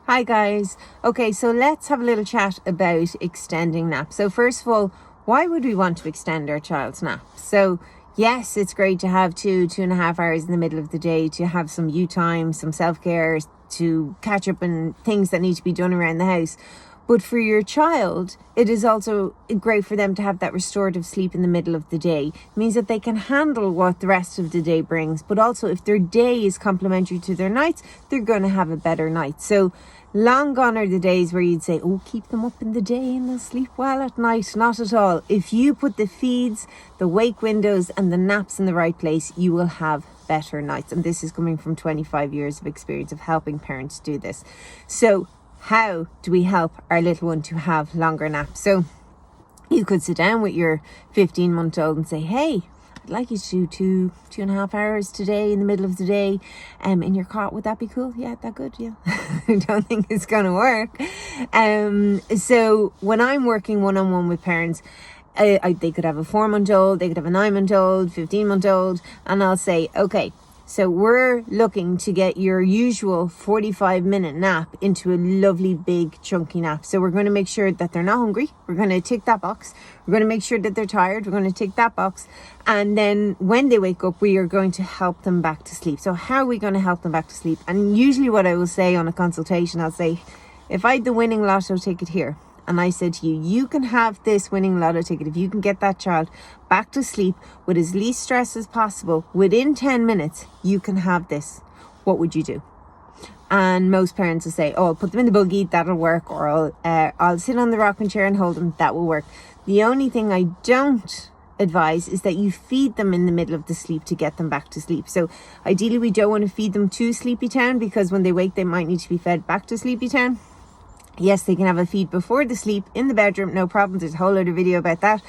Hi guys. Okay, so let's have a little chat about extending naps. So first of all, why would we want to extend our child's nap? So yes, it's great to have 2.5 hours in the middle of the day to have some you time, some self-care, to catch up on things that need to be done around the house. But for your child, it is also great for them to have that restorative sleep in the middle of the day. It means that they can handle what the rest of the day brings. But also, if their day is complementary to their nights, they're going to have a better night. So long gone are the days where you'd say, oh, keep them up in the day and they'll sleep well at night. Not at all. If you put the feeds, the wake windows and the naps in the right place, you will have better nights. And this is coming from 25 years of experience of helping parents do this. So how do we help our little one to have longer naps? So you could sit down with your 15-month-old and say, hey, I'd like you to do 2.5 hours today in the middle of the day in your cot. Would that be cool? Yeah, that good? Yeah. I don't think it's going to work. So when I'm working one-on-one with parents, they could have a 4-month-old, they could have a 9-month-old, 15-month-old, and I'll say, okay, so we're looking to get your usual 45-minute nap into a lovely big chunky nap. So we're going to make sure that they're not hungry. We're going to tick that box. We're going to make sure that they're tired. We're going to tick that box. And then when they wake up, we are going to help them back to sleep. So how are we going to help them back to sleep? And usually what I will say on a consultation, I'll say, if I had the winning lotto ticket here, and I said to you, you can have this winning lotto ticket if you can get that child back to sleep with as least stress as possible, within 10 minutes, you can have this. What would you do? And most parents will say, oh, I'll put them in the buggy, that'll work. Or I'll sit on the rocking chair and hold them, that will work. The only thing I don't advise is that you feed them in the middle of the sleep to get them back to sleep. So ideally, we don't want to feed them to Sleepy Town, because when they wake, they might need to be fed back to Sleepy Town. Yes, they can have a feed before the sleep in the bedroom, no problem. There's a whole other video about that.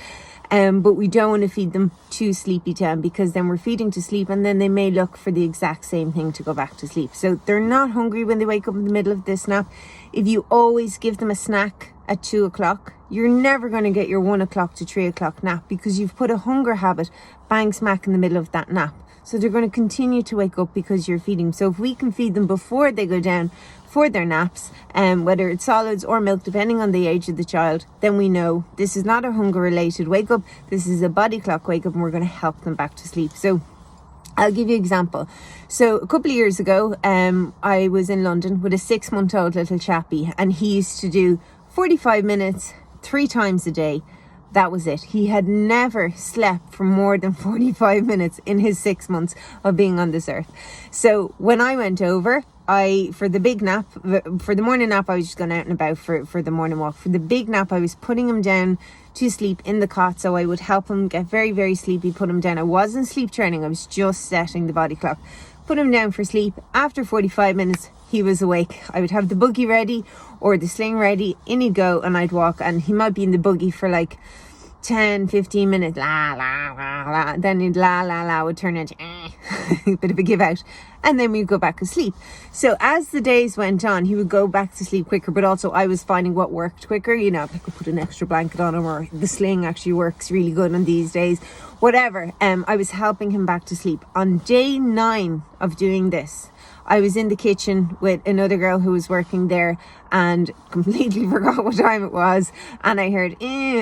But we don't want to feed them to Sleepy Town, because then we're feeding to sleep and then they may look for the exact same thing to go back to sleep. So they're not hungry when they wake up in the middle of this nap. If you always give them a snack at 2 o'clock, you're never going to get your 1 o'clock to 3 o'clock nap, because you've put a hunger habit bang smack in the middle of that nap. So they're going to continue to wake up because you're feeding. So if we can feed them before they go down for their naps, whether it's solids or milk, depending on the age of the child, then we know this is not a hunger related wake up. This is a body clock wake up, and we're going to help them back to sleep. So I'll give you an example. So a couple of years ago, I was in London with a 6-month-old little chappie, and he used to do 45 minutes 3 times a day. That was it. He had never slept for more than 45 minutes in his 6 months of being on this earth. So when I went over, for the big nap, for the morning nap, I was just going out and about for the morning walk. For the big nap, I was putting him down to sleep in the cot, so I would help him get very, very sleepy, put him down. I wasn't sleep training, I was just setting the body clock. Put him down for sleep. After 45 minutes, he was awake. I would have the buggy ready or the sling ready, in he'd go, and I'd walk, and he might be in the buggy for like 10, 15 minutes, la, la, la, la. Then he'd la, la, la would turn into a bit of a give out. And then we'd go back to sleep. So as the days went on, he would go back to sleep quicker. But also I was finding what worked quicker. You know, I could put an extra blanket on him, or the sling actually works really good on these days. Whatever. I was helping him back to sleep. On day 9 of doing this, I was in the kitchen with another girl who was working there and completely forgot what time it was. And I heard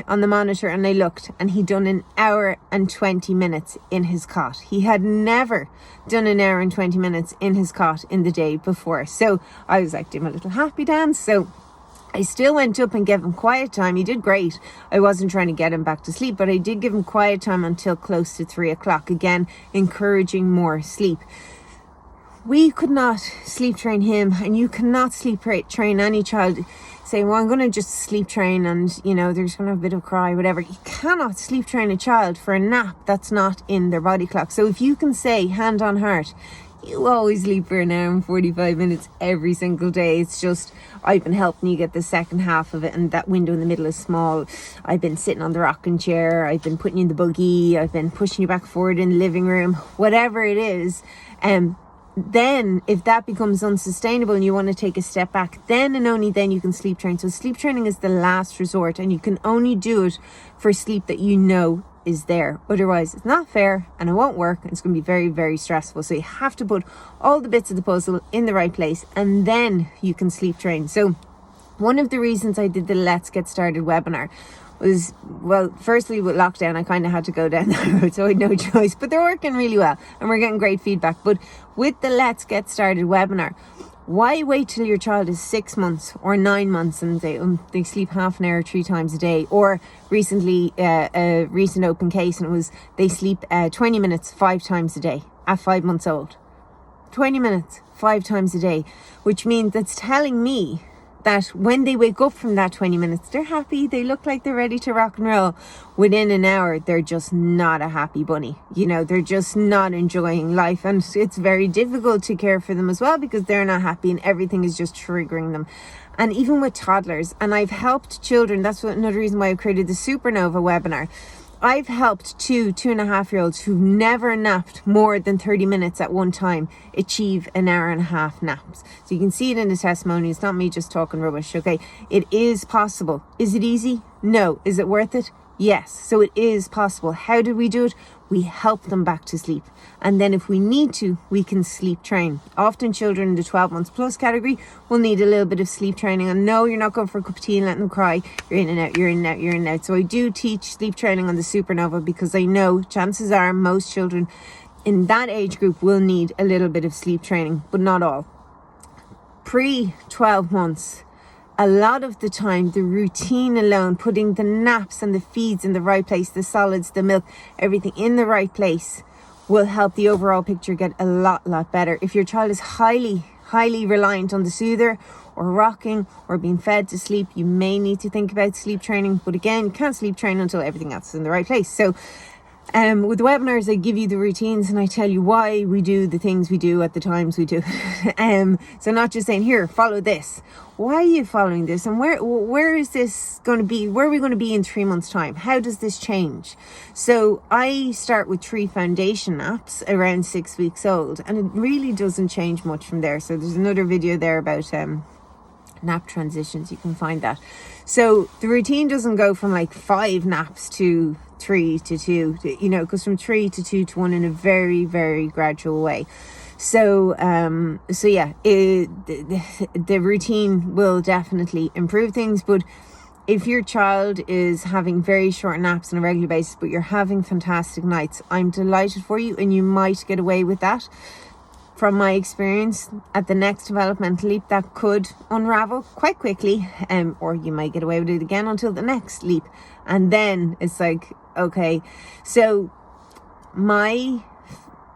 on the monitor, and I looked, and he'd done 1 hour and 20 minutes in his cot. He had never done 1 hour and 20 minutes in his cot in the day before. So I was like, doing a little happy dance. So I still went up and gave him quiet time. He did great. I wasn't trying to get him back to sleep, but I did give him quiet time until close to 3 o'clock. Again, encouraging more sleep. We could not sleep train him, and you cannot sleep train any child. Say, well, I'm going to just sleep train, and, you know, they're just going to have a bit of a cry, whatever. You cannot sleep train a child for a nap that's not in their body clock. So if you can say, hand on heart, you always sleep for 1 hour and 45 minutes every single day. It's just, I've been helping you get the second half of it, and that window in the middle is small. I've been sitting on the rocking chair. I've been putting you in the buggy. I've been pushing you back forward in the living room, whatever it is. Then if that becomes unsustainable and you want to take a step back, then and only then you can sleep train. So sleep training is the last resort, and you can only do it for sleep that you know is there. Otherwise, it's not fair and it won't work, and it's going to be very, very stressful. So you have to put all the bits of the puzzle in the right place, and then you can sleep train. So one of the reasons I did the Let's Get Started webinar was, well, firstly with lockdown I kind of had to go down that road, so I had no choice, but they're working really well and we're getting great feedback. But with the Let's Get Started webinar, why wait till your child is 6 months or 9 months and they sleep half an hour 3 times a day? Or recently, a recent open case, and it was they sleep 20 minutes 5 times a day at 5 months old. 20 minutes 5 times a day, which means that's telling me that when they wake up from that 20 minutes, they're happy, they look like they're ready to rock and roll. Within an hour, they're just not a happy bunny. You know, they're just not enjoying life. And it's very difficult to care for them as well, because they're not happy and everything is just triggering them. And even with toddlers, and I've helped children, that's another reason why I created the Supernova webinar. I've helped 2.5-year-olds who've never napped more than 30 minutes at one time achieve an hour and a half naps. So you can see it in the testimony. It's not me just talking rubbish, okay? It is possible. Is it easy? No. Is it worth it? Yes. So it is possible. How do we do it? We help them back to sleep. And then if we need to, we can sleep train. Often children in the 12 months plus category will need a little bit of sleep training. And no, you're not going for a cup of tea and letting them cry. You're in and out, you're in and out, you're in and out. So I do teach sleep training on the Supernova, because I know chances are most children in that age group will need a little bit of sleep training, but not all. Pre-12 months, a lot of the time, the routine alone, putting the naps and the feeds in the right place, the solids, the milk, everything in the right place, will help the overall picture get a lot better. If your child is highly reliant on the soother or rocking or being fed to sleep, you may need to think about sleep training. But again, you can't sleep train until everything else is in the right place. So with the webinars, I give you the routines and I tell you why we do the things we do at the times we do. So not just saying, here, follow this. Why are you following this? And where is this going to be? Where are we going to be in 3 months' time? How does this change? So I start with 3 foundation naps around 6 weeks old, and it really doesn't change much from there. So there's another video there about nap transitions. You can find that. So the routine doesn't go from like 5 naps to 3 to 2, you know, it goes from 3 to 2 to 1 in a very, very gradual way. So yeah, the routine will definitely improve things. But if your child is having very short naps on a regular basis, but you're having fantastic nights, I'm delighted for you, and you might get away with that. From my experience, at the next developmental leap, that could unravel quite quickly, or you might get away with it again until the next leap. And then it's like, okay, so my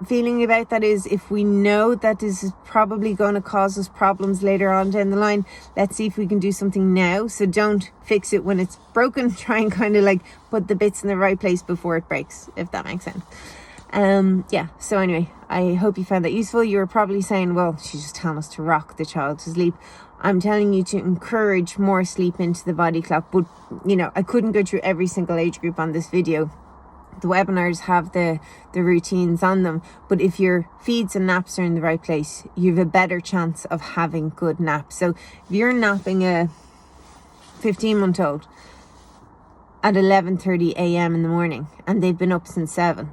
feeling about that is, if we know that this is probably going to cause us problems later on down the line, let's see if we can do something now. So don't fix it when it's broken. Try and kind of like put the bits in the right place before it breaks, if that makes sense. Yeah, so anyway, I hope you found that useful. You were probably saying, well, she's just telling us to rock the child to sleep. I'm telling you to encourage more sleep into the body clock. But, you know, I couldn't go through every single age group on this video. The webinars have the routines on them. But if your feeds and naps are in the right place, you have a better chance of having good naps. So if you're napping a 15-month-old at 11:30 a.m. in the morning and they've been up since 7,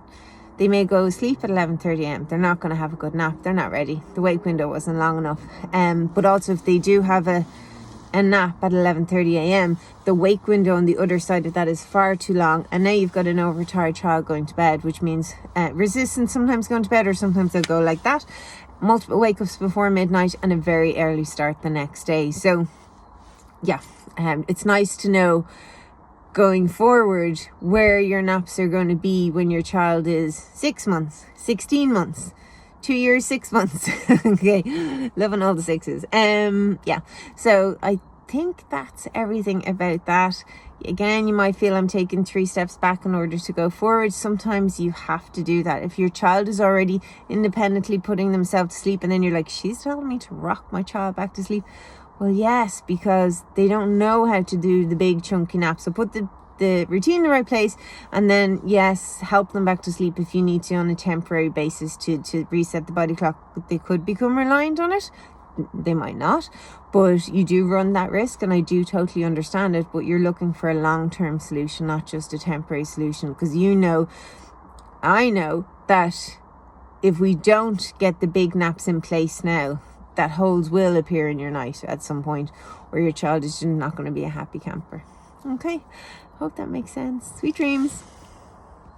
they may go sleep at 11:30 a.m. They're not going to have a good nap. They're not ready. The wake window wasn't long enough. But also if they do have a nap at 11:30 a.m, the wake window on the other side of that is far too long, and now you've got an overtired child going to bed, which means resistant sometimes going to bed, or sometimes they'll go like that, multiple wake-ups before midnight, and a very early start the next day. So yeah, it's nice to know going forward where your naps are going to be when your child is 6 months, 16 months, 2 years, 6 months. Okay, loving all the sixes. Yeah, so I think that's everything about that. Again, you might feel I'm taking 3 steps back in order to go forward. Sometimes you have to do that. If your child is already independently putting themselves to sleep, and then you're like, she's telling me to rock my child back to sleep. Well, yes, because they don't know how to do the big chunky nap. So put the routine in the right place, and then yes, help them back to sleep if you need to on a temporary basis to reset the body clock. But they could become reliant on it. they might not, but you do run that risk, and I do totally understand it. But you're looking for a long-term solution, not just a temporary solution, because I know that if we don't get the big naps in place now, that holes will appear in your night at some point, or your child is just not going to be a happy camper. Okay, hope that makes sense. Sweet dreams.